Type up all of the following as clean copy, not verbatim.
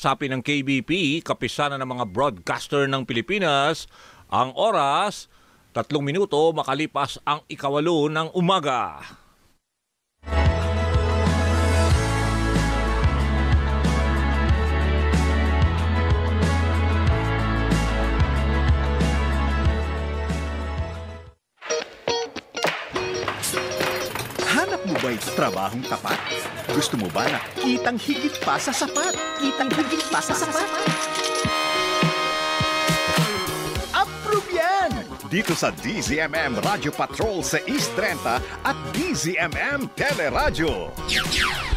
sapi ng KBP, kapisanan ng mga broadcaster ng Pilipinas. Ang oras, 3 minuto makalipas ang 8 ng umaga. Hanap mo ba'y trabahong tapat? Gusto mo ba na kitang higit pa sa sapat? Kitang higit pa sa sapat? Approve yan! Dito sa DZMM Radio Patrol sa East 30 at DZMM Teleradyo.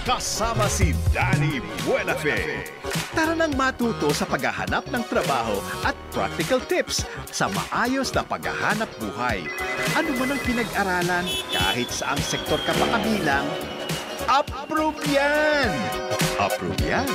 Kasama si Danny Buenafe. Tara nang matuto sa paghahanap ng trabaho at practical tips sa maayos na paghahanap buhay. Ano man ang pinag-aralan, kahit saang sektor ka pa kabilang, approve yan! Approve yan!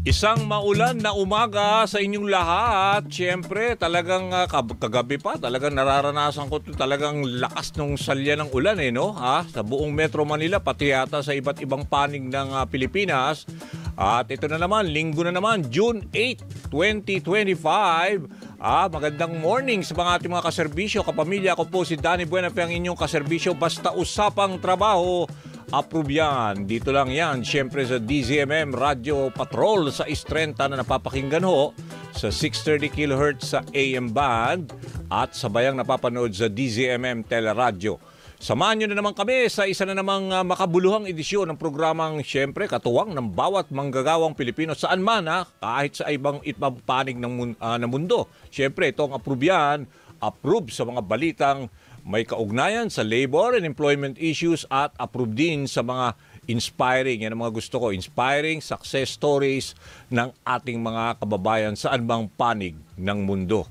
Isang maulan na umaga sa inyong lahat. Siyempre, talagang kagabi pa, talagang nararanasan ko talagang lakas ng salya ng ulan no? Sa buong Metro Manila, pati yata sa iba't ibang panig ng Pilipinas. At ito na naman, linggo na naman, June 8, 2025. Magandang morning sa mga ating mga kaserbisyo, kapamilya. Ako po si Danny Buenafe, ang inyong kaserbisyo. Basta usapang trabaho, approve yan. Dito lang yan, siyempre sa DZMM Radio Patrol sa East 30 na napapakinggan ho sa 630 kHz sa AM band at sabayang napapanood sa DZMM Teleradyo. Samahan nyo na naman kami sa isa na namang makabuluhang edisyon ng programang siyempre katuwang ng bawat manggagawang Pilipino saan man kahit sa ibang panig ng mundo. Siyempre itong approve yan, approve sa mga balitang may kaugnayan sa labor and employment issues at approve din sa mga inspiring, yan ang mga gusto ko, inspiring success stories ng ating mga kababayan saan bang panig ng mundo.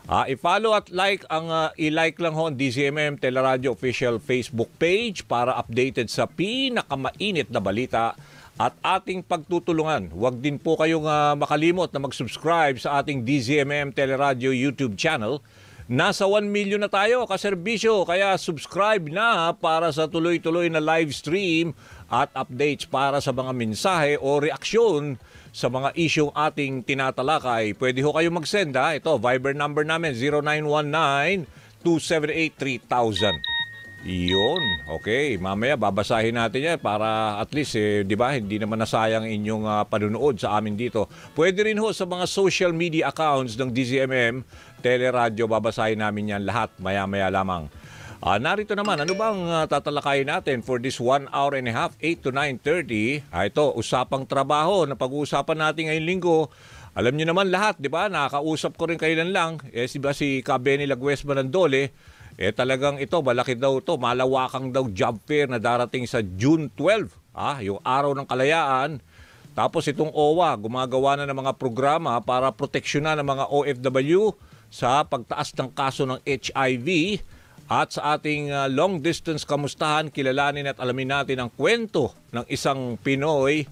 I-follow at i-like lang ho ang DZMM Teleradyo official Facebook page para updated sa pinakamainit na balita at ating pagtutulungan. Huwag din po kayong makalimot na mag-subscribe sa ating DZMM Teleradyo YouTube channel. Nasa 1 million na tayo kaserbisyo, kaya subscribe na para sa tuloy-tuloy na live stream at updates para sa mga mensahe o reaksyon sa mga isyong ating tinatalakay. Pwede ho kayo mag-send Ito, Viber number namin 0919-278-3000. Iyon. Okay, mamaya babasahin natin yan para at least, di ba, hindi naman nasayang inyong panunood sa amin dito. Pwede rin ho sa mga social media accounts ng DZMM Teleradyo, babasahin namin yan lahat maya-maya lamang. Narito naman, ano bang tatalakayin natin for this 1 hour and a half, 8 to 9:30? Ito, usapang trabaho na pag-uusapan natin ngayong linggo. Alam niyo naman lahat, di ba? Nakakausap ko rin kailan lang. Si Benny Laguesma ng Dole, talagang ito, malaki daw ito, malawakang daw job fair na darating sa June 12, yung araw ng kalayaan. Tapos itong OWA, gumagawa na ng mga programa para proteksyonan ng mga OFW sa pagtaas ng kaso ng HIV. At sa ating long distance kamustahan, kilalanin at alamin natin ang kwento ng isang Pinay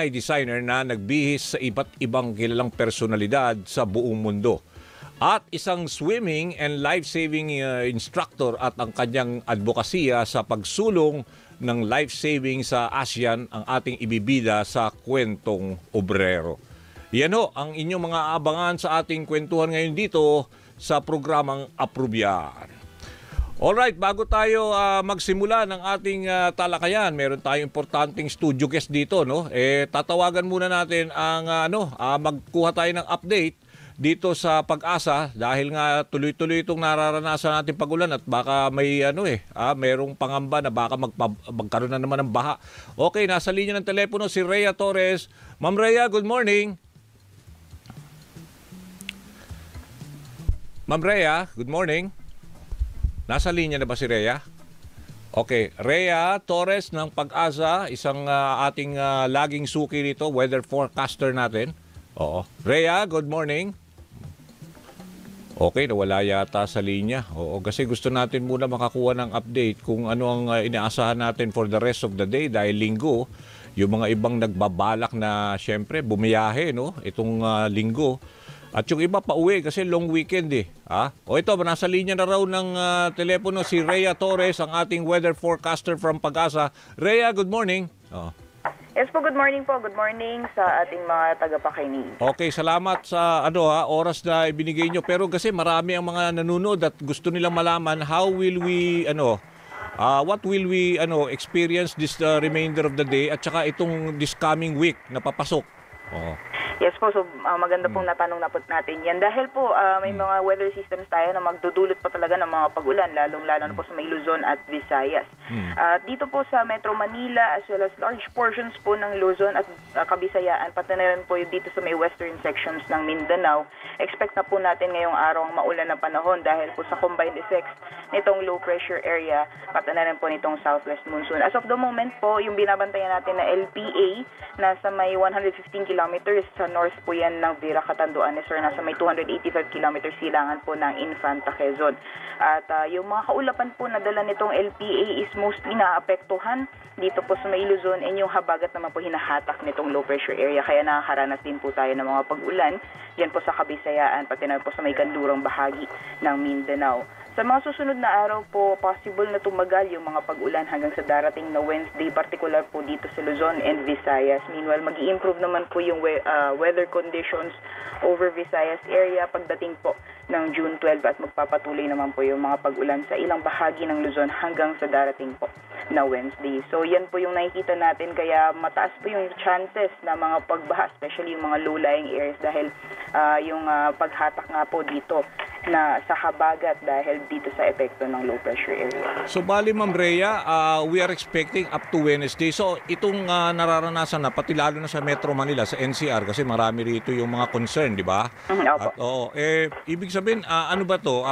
designer na nagbihis sa iba't ibang kilalang personalidad sa buong mundo. At isang swimming and life-saving instructor at ang kanyang advokasya sa pagsulong ng life-saving sa ASEAN ang ating ibibida sa kwentong obrero. Yan ho, ang inyong mga abangan sa ating kwentuhan ngayon dito sa programang Approve Yan. Alright, bago tayo magsimula ng ating talakayan, meron tayong importanteng studio guest dito, no? Tatawagan muna natin ang magkuha tayo ng update dito sa Pag-asa dahil nga tuloy-tuloy itong nararanasan natin pagulan at baka may merong pangamba na baka magkaroon na naman ng baha. Okay, nasa linya ng telepono si Rhea Torres. Ma'am Rhea, good morning. Ma'am Rhea, good morning. Nasa linya na ba si Rhea? Okay, Rhea Torres ng Pag-asa, isang ating laging suki dito, weather forecaster natin. Oo. Rhea, good morning. Okay, nawala yata sa linya. Oo, kasi gusto natin muna makakuha ng update kung ano ang inaasahan natin for the rest of the day dahil linggo, yung mga ibang nagbabalak na syempre bumiyahe, no? Itong linggo. At yung iba pauwi kasi long weekend eh. O ito, nasa linya na raw ng telepono si Rhea Torres, ang ating weather forecaster from Pag-asa. Rhea, good morning. Yes po, good morning po. Good morning sa ating mga tagapakinig. Okay, salamat sa oras na ibinigay nyo. Pero kasi marami ang mga nanonood at gusto nilang malaman how will we what will we experience this remainder of the day at saka itong this coming week na papasok. Yes po, so maganda pong natanong na po natin yan. Dahil po may mga weather systems tayo na magdudulot pa talaga ng mga pag-ulan, lalong-lalo na po sa may Luzon at Visayas. Dito po sa Metro Manila as well as large portions po ng Luzon at Kabisayaan, pati na rin po dito sa may western sections ng Mindanao, expect na po natin ngayong araw ang maulan na panahon dahil po sa combined effects nitong low pressure area, pati na rin po nitong southwest monsoon. As of the moment po, yung binabantayan natin na LPA, nasa may 115 kilometers sa north po yan ng Vera Catanduanes or nasa may 285 kilometers silangan po ng Infanta Quezon. At yung mga kaulapan po na dala nitong LPA is mostly naapektuhan dito po sa may Luzon and yung habagat naman po hinahatak nitong low pressure area kaya nakakaranas din po tayo ng mga pag-ulan yan po sa Kabisayaan pati na po sa may kanlurang bahagi ng Mindanao. Sa mga susunod na araw po, possible na tumagal yung mga pag-ulan hanggang sa darating na Wednesday, particular po dito sa Luzon and Visayas. Meanwhile, mag-i-improve naman po yung weather conditions over Visayas area pagdating po ng June 12 at magpapatuloy naman po yung mga pag-ulan sa ilang bahagi ng Luzon hanggang sa darating po na Wednesday. So yan po yung nakikita natin kaya mataas po yung chances na mga pagbaha, especially yung mga low-lying areas dahil yung paghatak nga po dito na sa habagat dahil dito sa epekto ng low pressure area. So bali Ma'am Rhea, we are expecting up to Wednesday. So itong nararanasan na pati lalo na sa Metro Manila, sa NCR kasi marami rito yung mga concern, di ba? Opo. At ibig sabihin ano ba to?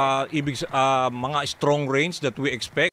Mga strong rains that we expect